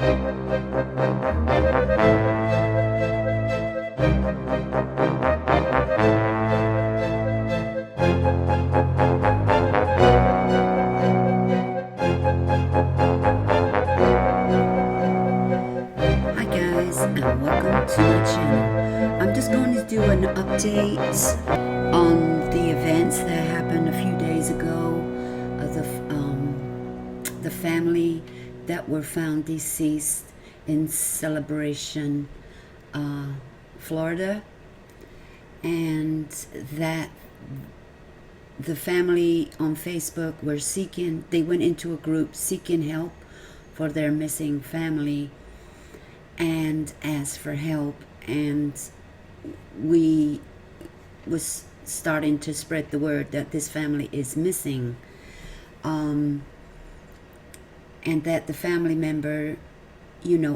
Hi guys, and welcome to my channel. I'm just going to do an update on the events that happened a few days ago of the family that were found deceased in Celebration, Florida, and that the family on Facebook were they went into a group seeking help for their missing family and asked for help, and we was starting to spread the word that this family is missing, and that the family member,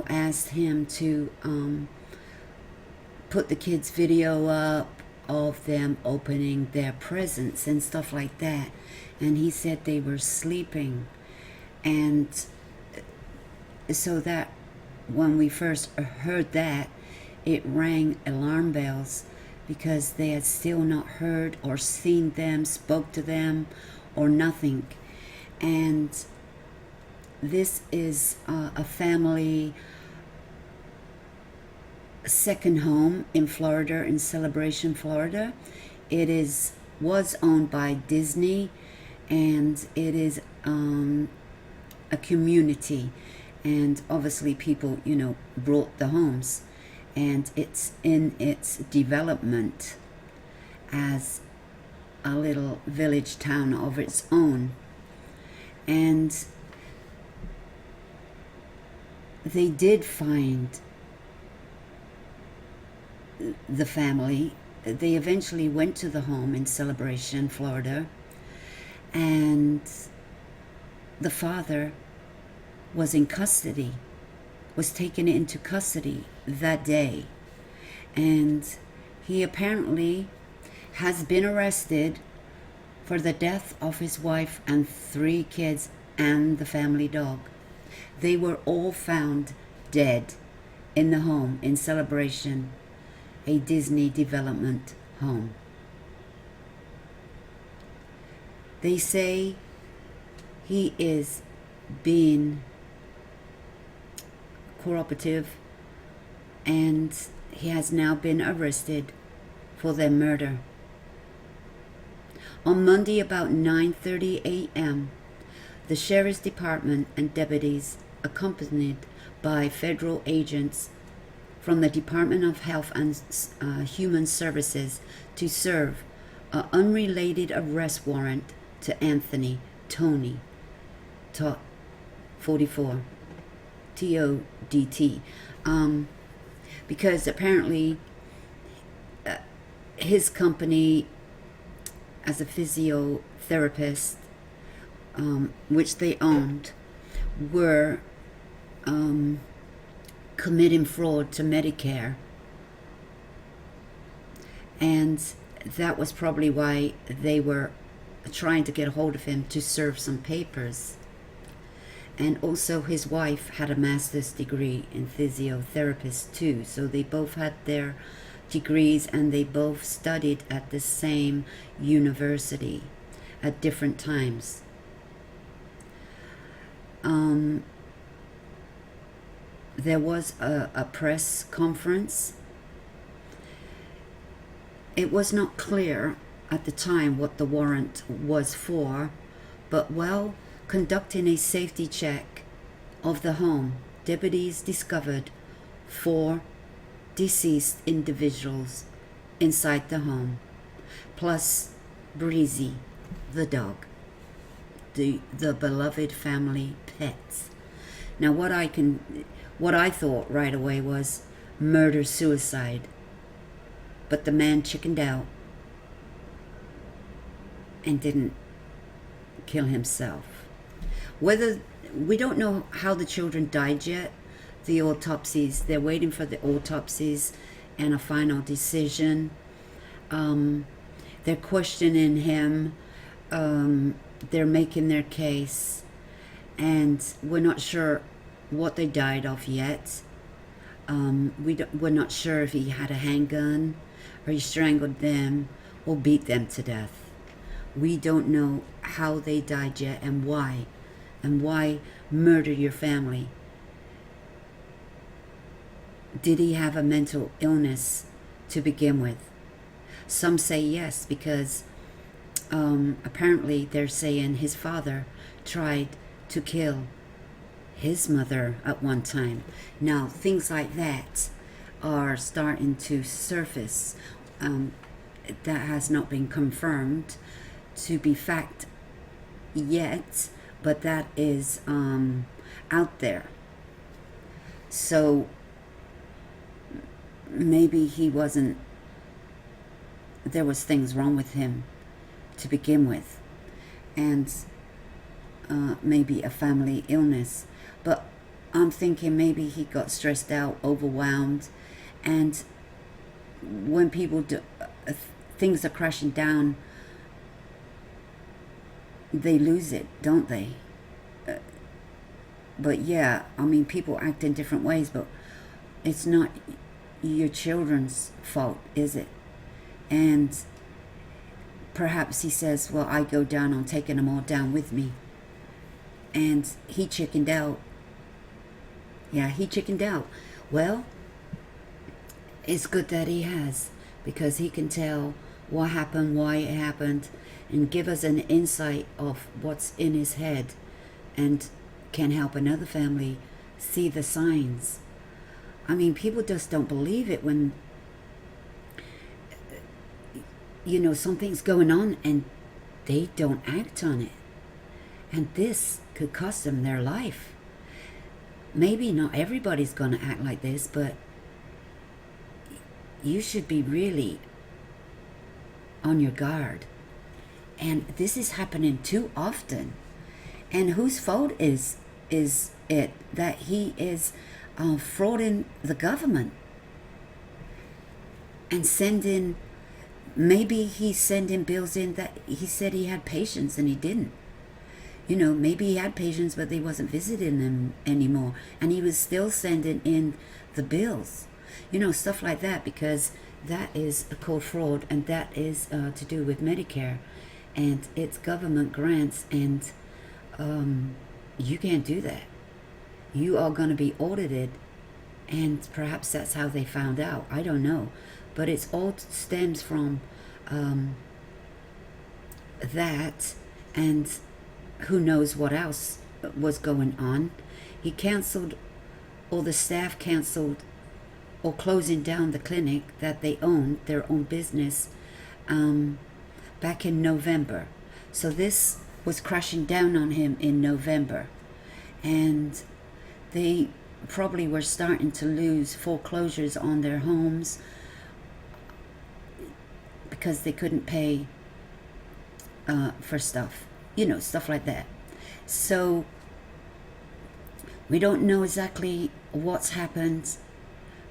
asked him to put the kids' video up of them opening their presents and stuff like that, and he said they were sleeping. And so that when we first heard that, it rang alarm bells, because they had still not heard or seen them, spoke to them, or nothing. And this is a family second home in Florida, in Celebration, Florida. It was owned by Disney, and it is a community, and obviously people brought the homes, and it's in its development as a little village town of its own. And they did find the family. They eventually went to the home in Celebration, Florida, and the father was in custody, was taken into custody that day. And he apparently has been arrested for the death of his wife and 3 kids and the family dog. They were all found dead in the home in Celebration, a Disney development home. They say he is being cooperative, and he has now been arrested for their murder. On Monday about 9:30 a.m., the Sheriff's Department and deputies, accompanied by federal agents from the Department of Health and Human Services, to serve an unrelated arrest warrant to Anthony Tony Todts, 44, T-O-D-T, because apparently his company as a physiotherapist, which they owned, were committing fraud to Medicare, and that was probably why they were trying to get a hold of him to serve some papers. And also his wife had a master's degree in physiotherapist too, so they both had their degrees, and they both studied at the same university at different times. There was a press conference. It was not clear at the time what the warrant was for, but while conducting a safety check of the home, deputies discovered 4 deceased individuals inside the home, plus Breezy, the dog, the beloved family pets. Now what I thought right away was murder-suicide, but the man chickened out and didn't kill himself. Whether we don't know how the children died yet. The autopsies, they're waiting for the autopsies and a final decision. They're questioning him. They're making their case, and we're not sure what they died of yet. We're not sure if he had a handgun or he strangled them or beat them to death. We don't know how they died yet and why. And why murder your family? Did he have a mental illness to begin with? Some say yes, because apparently they're saying his father tried to kill his mother at one time. Now, things like that are starting to surface. That has not been confirmed to be fact yet, but that is out there. So maybe he wasn't, there was things wrong with him to begin with, and maybe a family illness. But I'm thinking maybe he got stressed out, overwhelmed, and when people do, things are crashing down, they lose it, don't they? But yeah, I mean, people act in different ways, but it's not your children's fault, is it? And perhaps he says, well, I go down on taking them all down with me. And he chickened out. Yeah, he chickened out. Well, it's good that he has, because he can tell what happened, why it happened, and give us an insight of what's in his head, and can help another family see the signs. I mean, people just don't believe it when, you know, something's going on and they don't act on it. And this could cost them their life. Maybe not everybody's going to act like this, but you should be really on your guard. And this is happening too often. And whose fault is it that he is frauding the government and sending, maybe he's sending bills in that he said he had patients and he didn't. You know, maybe he had patients, but they wasn't visiting them anymore, and he was still sending in the bills. You know, stuff like that, because that is called fraud, and that is to do with Medicare, and it's government grants, and you can't do that. You are going to be audited, and perhaps that's how they found out. I don't know, but it's all stems from that, and who knows what else was going on. He canceled, or the staff canceled, or closing down the clinic that they owned, their own business, back in November. So this was crashing down on him in November, and they probably were starting to lose foreclosures on their homes because they couldn't pay for stuff, you know, stuff like that. So we don't know exactly what's happened,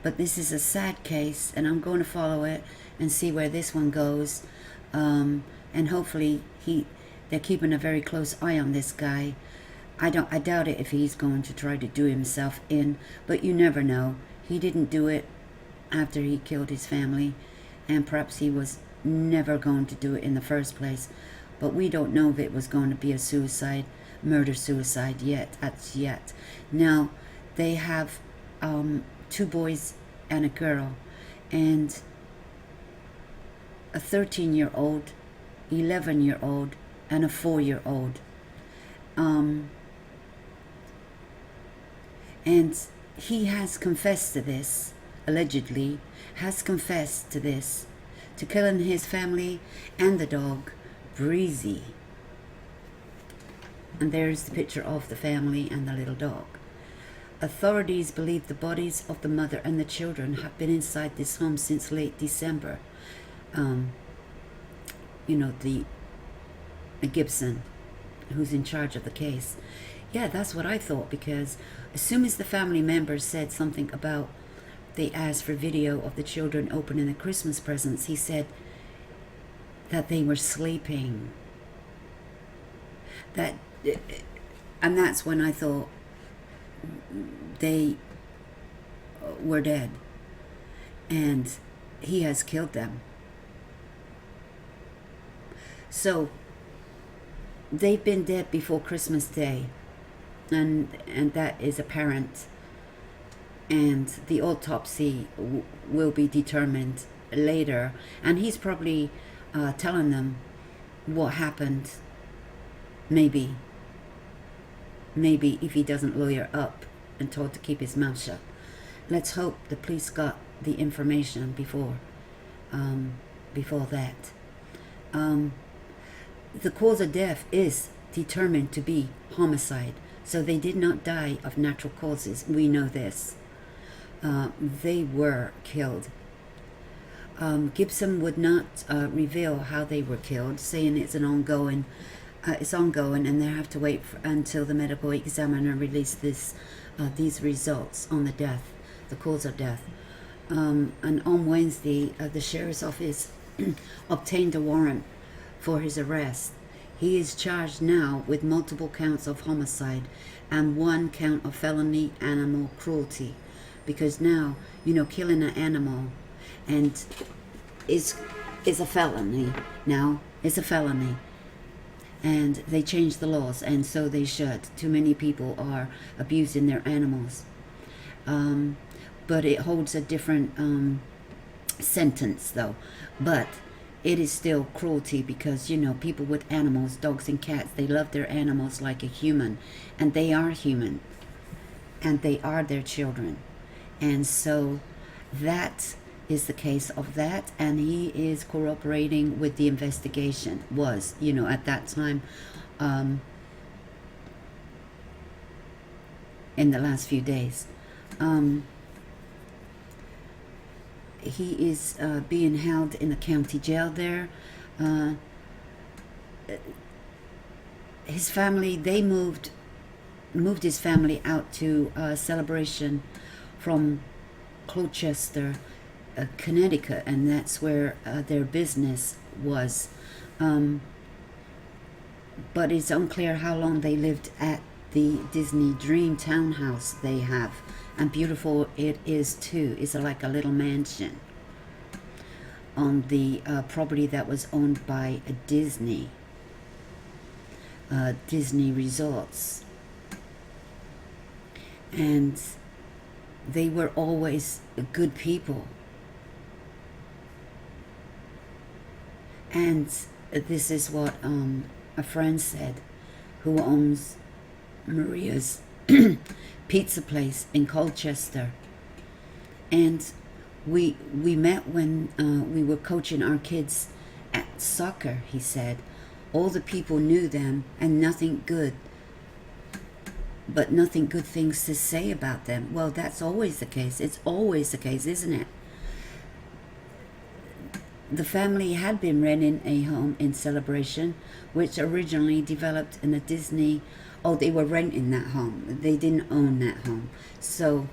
but this is a sad case, and I'm going to follow it and see where this one goes. And hopefully they're keeping a very close eye on this guy. I doubt it if he's going to try to do himself in, but you never know. He didn't do it after he killed his family, and perhaps he was never going to do it in the first place. But we don't know if it was going to be a suicide, murder-suicide yet. Now, they have 2 boys and a girl, and a 13-year-old, 11-year-old, and a 4-year-old. And he has confessed to this, allegedly, has confessed to this, to killing his family and the dog, Breezy. And there's the picture of the family and the little dog. Authorities believe the bodies of the mother and the children have been inside this home since late December. You know, the Gibson, who's in charge of the case. Yeah, that's what I thought, because as soon as the family members said something about, they asked for video of the children opening the Christmas presents, he said that they were sleeping. And that's when I thought, they were dead, and he has killed them. So they've been dead before Christmas Day, and that is apparent. And the autopsy will be determined later, and he's probably telling them what happened. Maybe if he doesn't lawyer up and told to keep his mouth shut. Let's hope the police got the information before that. The cause of death is determined to be homicide, so they did not die of natural causes. We know this. They were killed. Gibson would not reveal how they were killed, saying it's ongoing, and they have to wait until the medical examiner released these results on the cause of death. And on Wednesday, the sheriff's office obtained a warrant for his arrest. He is charged now with multiple counts of homicide and 1 count of felony animal cruelty, because now, killing an animal and is a felony now. It's a felony. And they changed the laws, and so they should. Too many people are abusing their animals. But it holds a different sentence, though. But it is still cruelty, because, people with animals, dogs and cats, they love their animals like a human. And they are human. And they are their children. And so that is the case of that, and he is cooperating with the investigation. Was, at that time, in the last few days. He is being held in the county jail there. His family, they moved his family out to Celebration from Colchester, Connecticut, and that's where their business was. But it's unclear how long they lived at the Disney Dream townhouse they have, and beautiful it is too. It's like a little mansion on the property that was owned by Disney Resorts, and they were always good people. And this is what a friend said, who owns Maria's pizza place in Colchester. And we met when we were coaching our kids at soccer, he said. All the people knew them, and nothing good things to say about them. Well, that's always the case. It's always the case, isn't it? The family had been renting a home in Celebration, which originally developed in a Disney. Oh, they were renting that home. They didn't own that home. So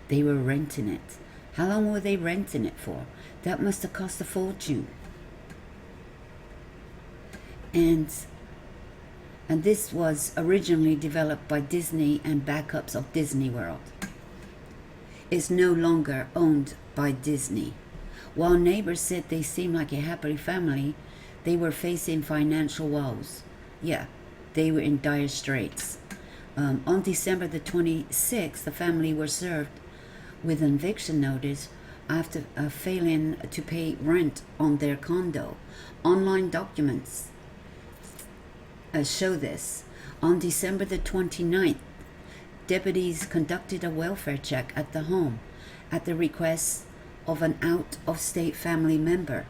they were renting it. How long were they renting it for? That must have cost a fortune. And this was originally developed by Disney and backups of Disney World. It's no longer owned by Disney. While neighbors said they seemed like a happy family, they were facing financial woes. Yeah, they were in dire straits. On December the 26th, the family were served with an eviction notice after failing to pay rent on their condo. Online documents show this. On December the 29th, deputies conducted a welfare check at the home at the request of an out-of-state family member,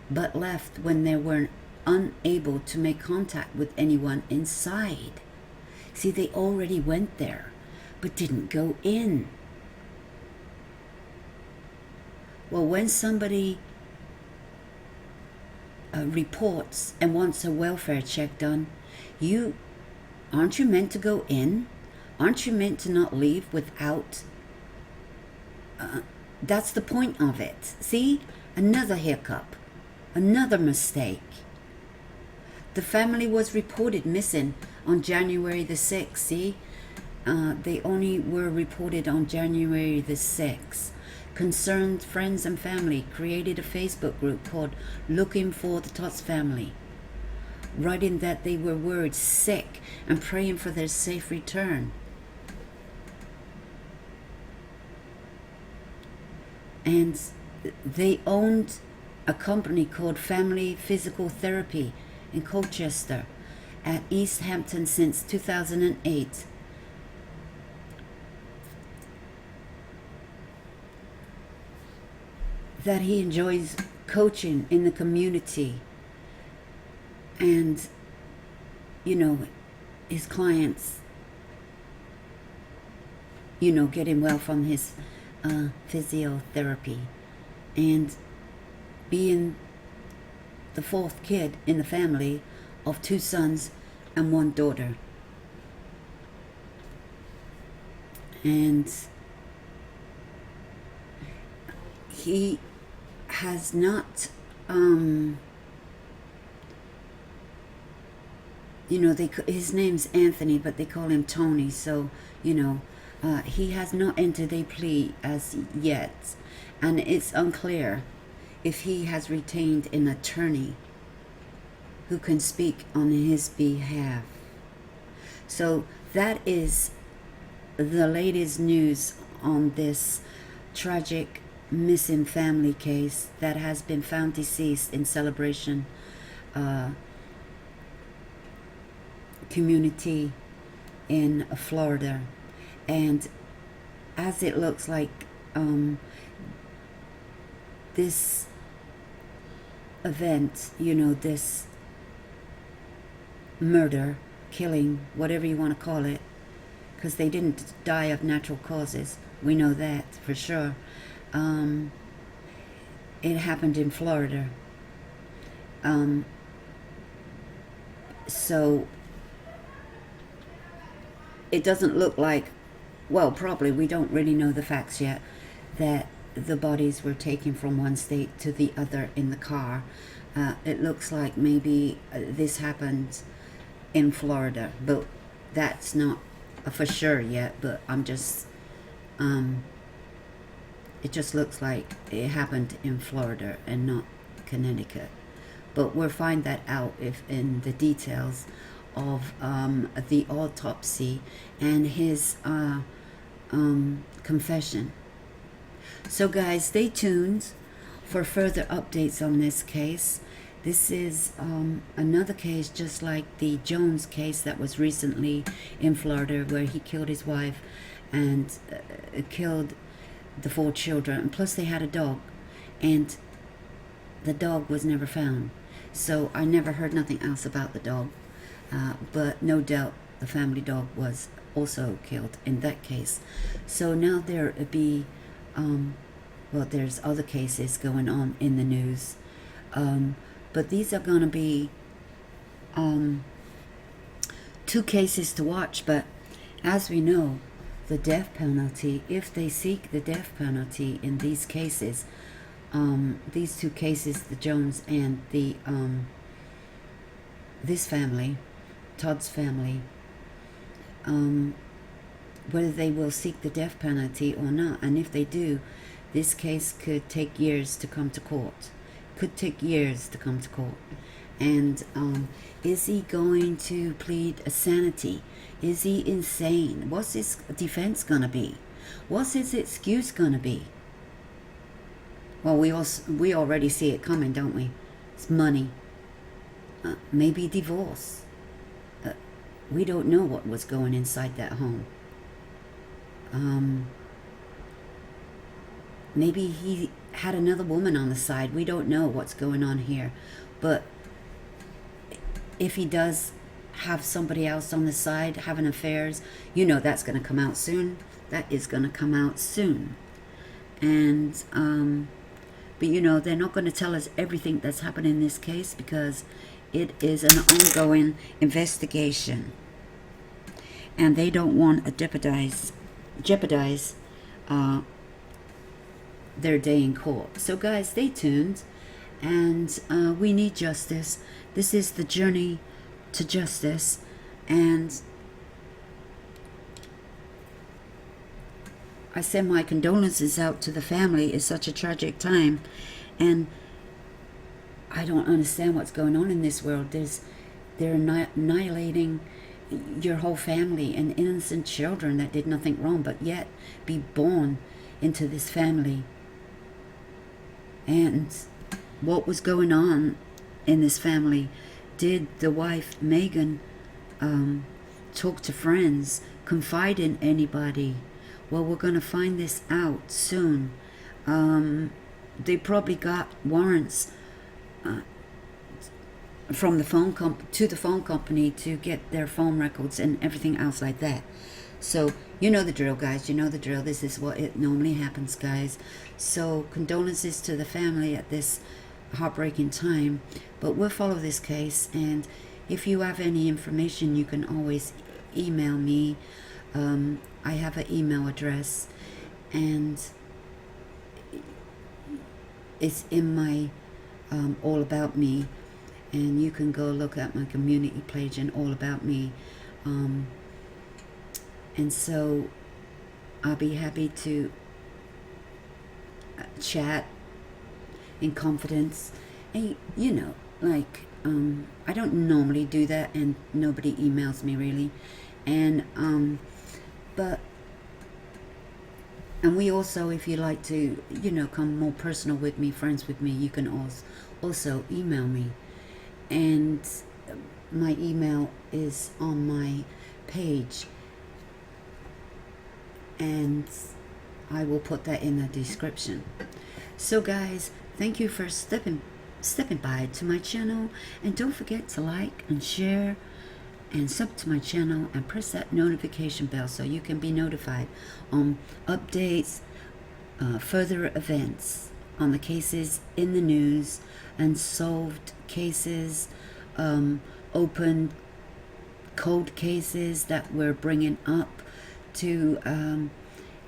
but left when they were unable to make contact with anyone inside. See, they already went there, but didn't go in. Well, when somebody reports and wants a welfare check done, aren't you meant to go in? Aren't you meant to not leave without? That's the point of it. See? Another hiccup. Another mistake. The family was reported missing on January the 6th. See, they only were reported on January the 6th. Concerned friends and family created a Facebook group called Looking for the Todts Family, writing that they were worried, sick, and praying for their safe return. And they owned a company called Family Physical Therapy in Colchester at East Hampton since 2008. That he enjoys coaching in the community and, you know, his clients, you know, getting well from his physiotherapy, and being the fourth kid in the family of 2 sons and 1 daughter. And he has not, you know, his name's Anthony, but they call him Tony, so, you know, he has not entered a plea as yet, and it's unclear if he has retained an attorney who can speak on his behalf. So that is the latest news on this tragic missing family case that has been found deceased in Celebration community in Florida. And as it looks like, this event, you know, this murder, killing, whatever you want to call it, because they didn't die of natural causes, we know that for sure. It happened in Florida. So it doesn't look like, well, probably, we don't really know the facts yet, that the bodies were taken from one state to the other in the car. It looks like maybe this happened in Florida, but that's not for sure yet. But I'm just, it just looks like it happened in Florida and not Connecticut. But we'll find that out if in the details of the autopsy and his confession. So guys, stay tuned for further updates on this case. This is another case just like the Jones case that was recently in Florida, where he killed his wife and killed the 4 children, and plus they had a dog, and the dog was never found. So I never heard nothing else about the dog, but no doubt the family dog was also killed in that case. So now there be well, there's other cases going on in the news, but these are going to be 2 cases to watch. But as we know, the death penalty, if they seek the death penalty in these cases, these 2 cases, the Jones and the this family, Todts family, whether they will seek the death penalty or not, and if they do, this case could take years to come to court. Could take years to come to court. And is he going to plead insanity? Is he insane? What's his defense gonna be? What's his excuse gonna be? Well, we already see it coming, don't we? It's money. Maybe divorce. We don't know what was going inside that home. Maybe he had another woman on the side. We don't know what's going on here. But if he does have somebody else on the side having affairs, you know that's going to come out soon. That is going to come out soon. And but you know, they're not going to tell us everything that's happened in this case, because it is an ongoing investigation, and they don't want to jeopardize their day in court. So guys, stay tuned, and we need justice. This is the journey to justice, And I send my condolences out to the family. It's such a tragic time, and I don't understand what's going on in this world. They're annihilating your whole family and innocent children that did nothing wrong, but yet be born into this family. And what was going on in this family? Did the wife Megan talk to friends, confide in anybody? Well, we're going to find this out soon. They probably got warrants from the phone to the phone company to get their phone records and everything else like that. So you know the drill, guys. You know the drill. This is what it normally happens, guys. So condolences to the family at this heartbreaking time. But we'll follow this case, and if you have any information, you can always email me. I have an email address, and it's in my All About Me, and you can go look at my community page and All About Me. And so I'll be happy to chat in confidence. And you know, like, I don't normally do that, and nobody emails me really. And and we also, if you like to, you know, come more personal with me, friends with me, you can also email me. And my email is on my page, and I will put that in the description. So guys, thank you for stepping by to my channel, and don't forget to like and share and sub to my channel and press that notification bell so you can be notified on updates, further events on the cases in the news, unsolved cases, open cold cases that we're bringing up to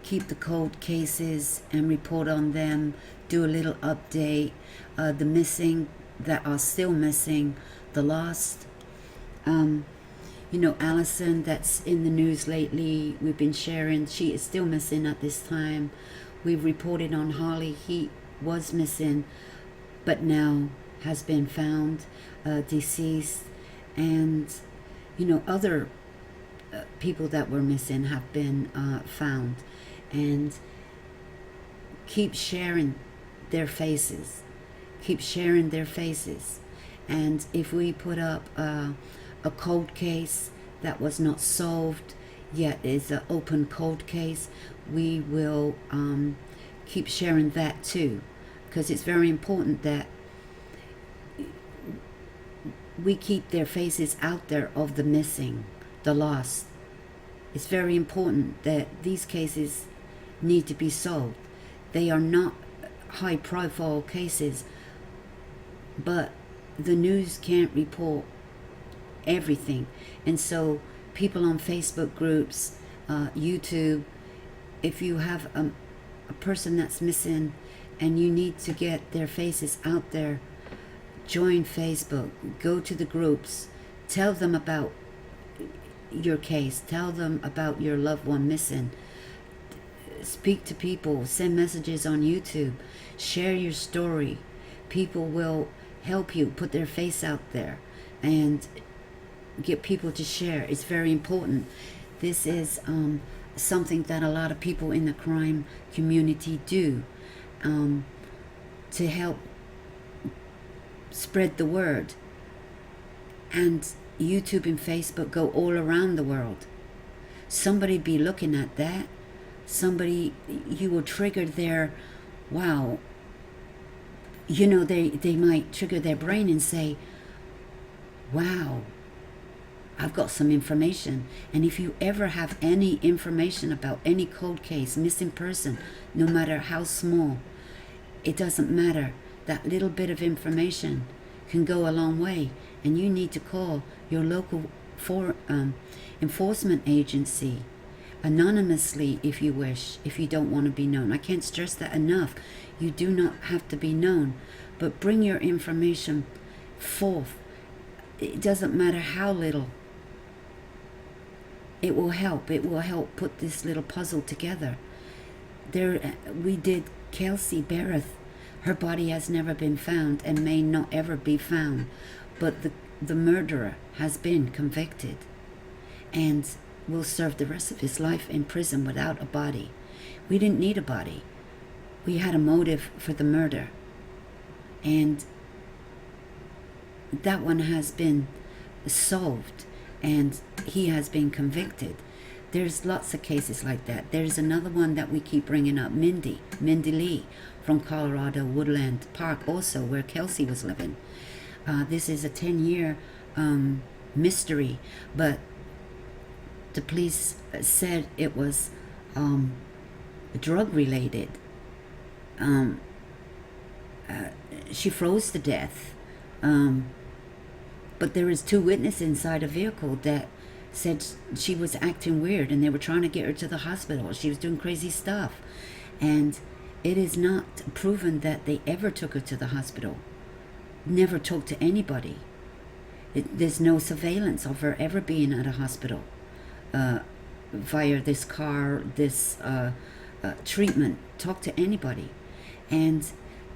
keep the cold cases and report on them, do a little update, the missing that are still missing, the lost. You know, Allison, that's in the news lately, we've been sharing, she is still missing at this time. We've reported on Harley, he was missing, but now has been found deceased. And, you know, other people that were missing have been found. And keep sharing their faces. Keep sharing their faces. And if we put up a cold case that was not solved yet, is an open cold case, we will keep sharing that too, because it's very important that we keep their faces out there of the missing, the lost. It's very important that these cases need to be solved. They are not high profile cases, but the news can't report everything. And so people on Facebook groups, YouTube, if you have a person that's missing and you need to get their faces out there, join Facebook, go to the groups, tell them about your case, tell them about your loved one missing, speak to people, send messages on YouTube, share your story. People will help you put their face out there and get people to share. It's very important. This is something that a lot of people in the crime community do to help spread the word. And YouTube and Facebook go all around the world. Somebody be looking at that. Somebody, you will trigger their, wow, you know, they might trigger their brain and say, wow, I've got some information. And if you ever have any information about any cold case, missing person, no matter how small, it doesn't matter. That little bit of information can go a long way. And you need to call your local enforcement agency anonymously if you wish, if you don't want to be known. I can't stress that enough. You do not have to be known, but bring your information forth. It doesn't matter how little. it will help. It will help put this little puzzle together. We did Kelsey Bereth. Her body has never been found and may not ever be found, but the murderer has been convicted and will serve the rest of his life in prison without a body. We didn't need a body. We had a motive for the murder, and that one has been solved, and he has been convicted. There's lots of cases like that. There's another one that we keep bringing up, Mindy Lee from Colorado Woodland Park, also where Kelsey was living. This is a 10-year mystery, but the police said it was drug related. She froze to death, but there was 2 witnesses inside a vehicle that said she was acting weird, and they were trying to get her to the hospital. She was doing crazy stuff, and it is not proven that they ever took her to the hospital. Never talked to anybody. There's no surveillance of her ever being at a hospital via this car, this treatment. Talk to anybody, and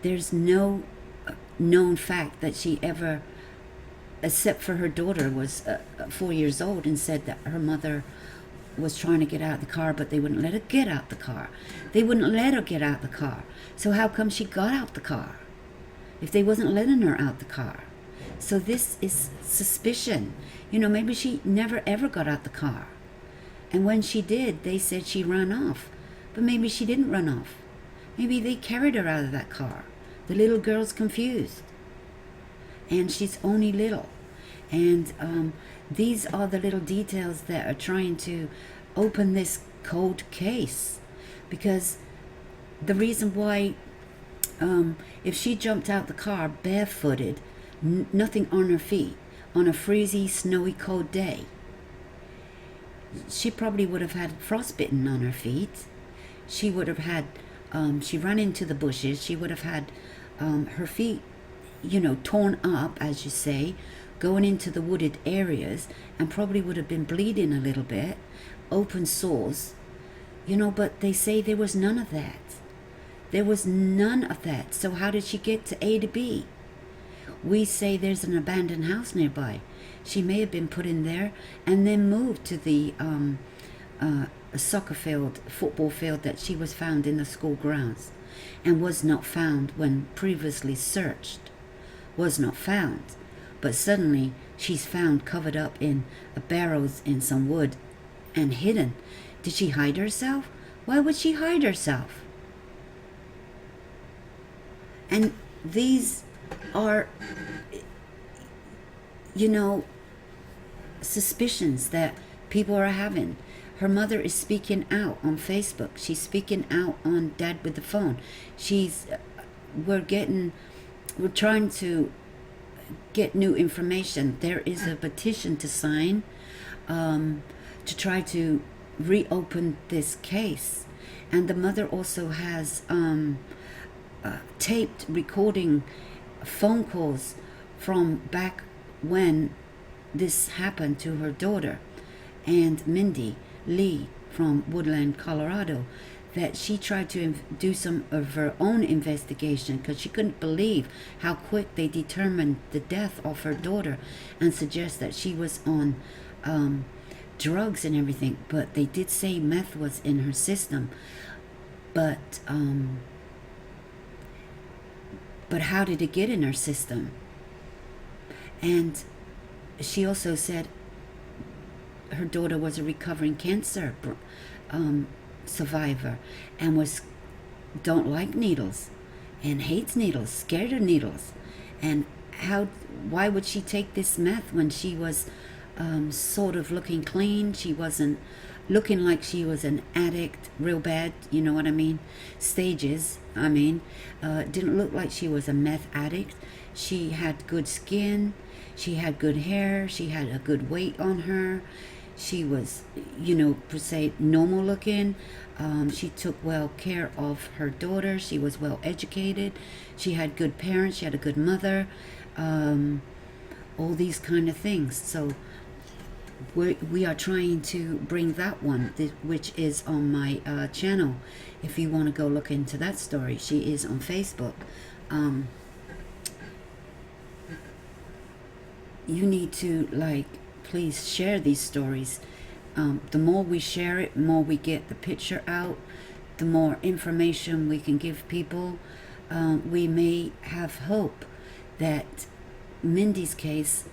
there's no known fact that she ever, except for her daughter was 4 years old and said that her mother was trying to get out of the car, but they wouldn't let her get out the car. They wouldn't let her get out the car. So how come she got out the car if they wasn't letting her out the car? So this is suspicion. Maybe she never ever got out the car. And when she did, they said she ran off. But maybe she didn't run off. Maybe they carried her out of that car. The little girl's confused. And she's only little. And these are the little details that are trying to open this cold case. Because the reason why, if she jumped out the car barefooted, nothing on her feet, on a freezy, snowy, cold day, she probably would have had frostbitten on her feet. She would have had, she ran into the bushes, she would have had her feet, torn up, as you say, going into the wooded areas, and probably would have been bleeding a little bit, open sores, but they say there was none of that. There was none of that. So how did she get to A to B? We say there's an abandoned house nearby. She may have been put in there and then moved to the soccer field, football field that she was found in the school grounds, and was not found when previously searched. Was not found. But suddenly she's found covered up in barrels in some wood and hidden. Did she hide herself? Why would she hide herself? And these are, suspicions that people are having. Her mother is speaking out on Facebook. She's speaking out on Dad with the Phone. We're trying to get new information. There is a petition to sign to try to reopen this case. And the mother also has taped recording phone calls from back when this happened to her daughter, and Mindy Lee from Woodland, Colorado, that she tried to do some of her own investigation because she couldn't believe how quick they determined the death of her daughter, and suggest that she was on drugs and everything. But they did say meth was in her system. But how did it get in her system? And she also said her daughter was a recovering cancer survivor, and don't like needles and hates needles, scared of needles. And why would she take this meth when she was sort of looking clean? She wasn't looking like she was an addict real bad, you know what I mean? Stages, didn't look like she was a meth addict. She had good skin, she had good hair, she had a good weight on her. She was, per se, normal looking. She took well care of her daughter. She was well educated. She had good parents. She had a good mother. All these kind of things. So we are trying to bring that one, which is on my channel. If you want to go look into that story, she is on Facebook. You need to, like, please share these stories. The more we share it, the more we get the picture out, the more information we can give people. We may have hope that Mindy's case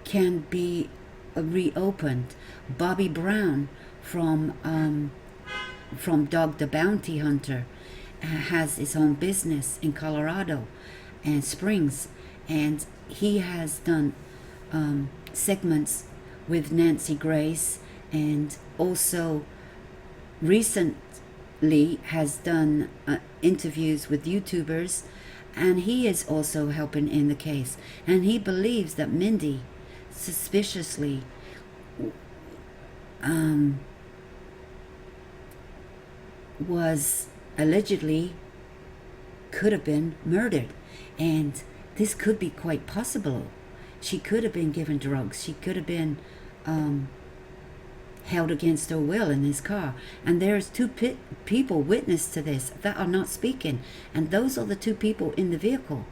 can be reopened. Bobby Brown from Dog the Bounty Hunter has his own business in Colorado and Springs, and he has done segments with Nancy Grace, and also recently has done interviews with YouTubers, and he is also helping in the case. And he believes that Mindy suspiciously was allegedly could have been murdered, and this could be quite possible. She could have been given drugs. She could have been held against her will in his car. And there's two people witness to this that are not speaking. And those are the two people in the vehicle,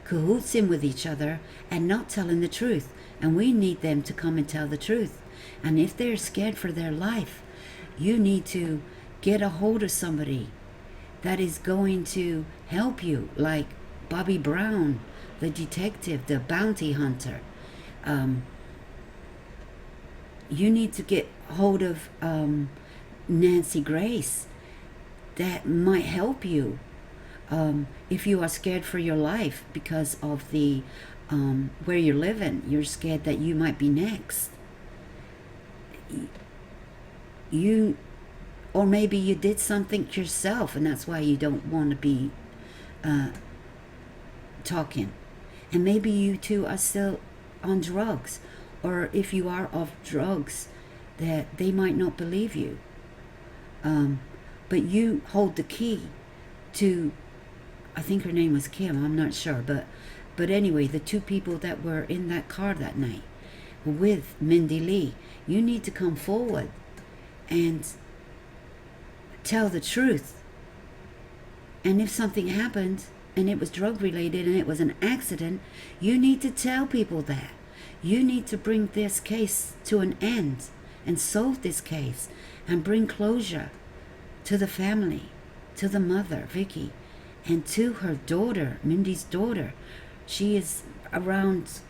cahootsing with each other and not telling the truth. And we need them to come and tell the truth. And if they're scared for their life, you need to get a hold of somebody that is going to help you, like Bobby Brown, the detective, the bounty hunter. You need to get hold of Nancy Grace. That might help you if you are scared for your life because of the where you're living. You're scared that you might be next. Or maybe you did something yourself, and that's why you don't want to be talking. And maybe you two are still on drugs, or if you are off drugs, that they might not believe you. But you hold the key to, I think her name was Kim, I'm not sure, but anyway, the two people that were in that car that night with Mindy Lee, you need to come forward and tell the truth. And if something happened and it was drug related and it was an accident, you need to tell people that. You need to bring this case to an end and solve this case and bring closure to the family, to the mother, Vicky, and to her daughter, Mindy's daughter. She is around,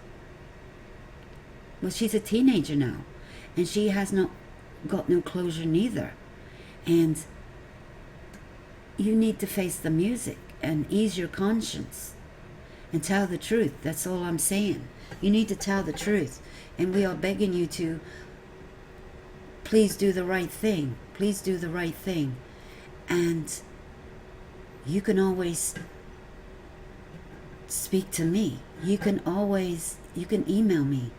well, she's a teenager now, and she has got no closure neither. And you need to face the music and ease your conscience and tell the truth. That's all I'm saying. You need to tell the truth. And we are begging you to please do the right thing. Please do the right thing. And you can always speak to me. You can email me.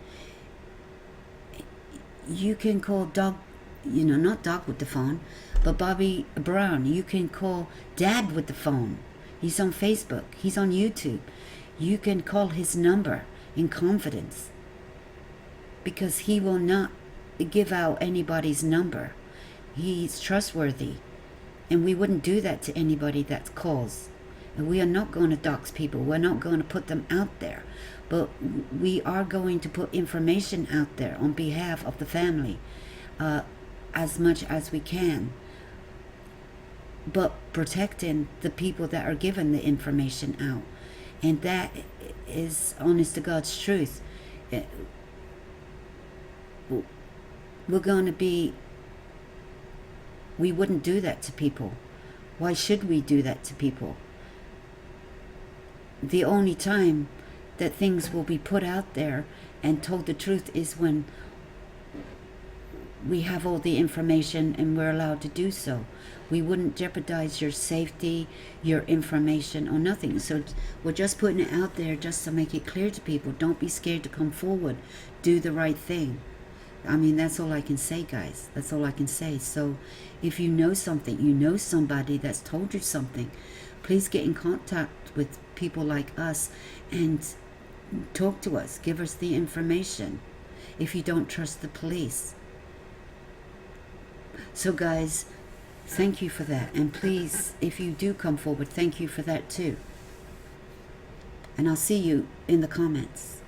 You can call Doc, not Doc with the phone, but Bobby Brown. You can call Dad with the phone. He's on Facebook. He's on YouTube. You can call his number in confidence, because he will not give out anybody's number. He's trustworthy, and we wouldn't do that to anybody that calls. And we are not going to dox people. We're not going to put them out there, but we are going to put information out there on behalf of the family as much as we can, but protecting the people that are giving the information out. And that is honest to God's truth. We wouldn't do that to people. Why should we do that to people? The only time that things will be put out there and told the truth is when we have all the information and we're allowed to do so. We wouldn't jeopardize your safety, your information, or nothing. So we're just putting it out there just to make it clear to people. Don't be scared to come forward. Do the right thing. I mean, that's all I can say, guys. That's all I can say. So if you know something, you know somebody that's told you something, please get in contact with people like us and talk to us. Give us the information. if you don't trust the police. So guys, thank you for that. And please, if you do come forward, thank you for that too. And I'll see you in the comments.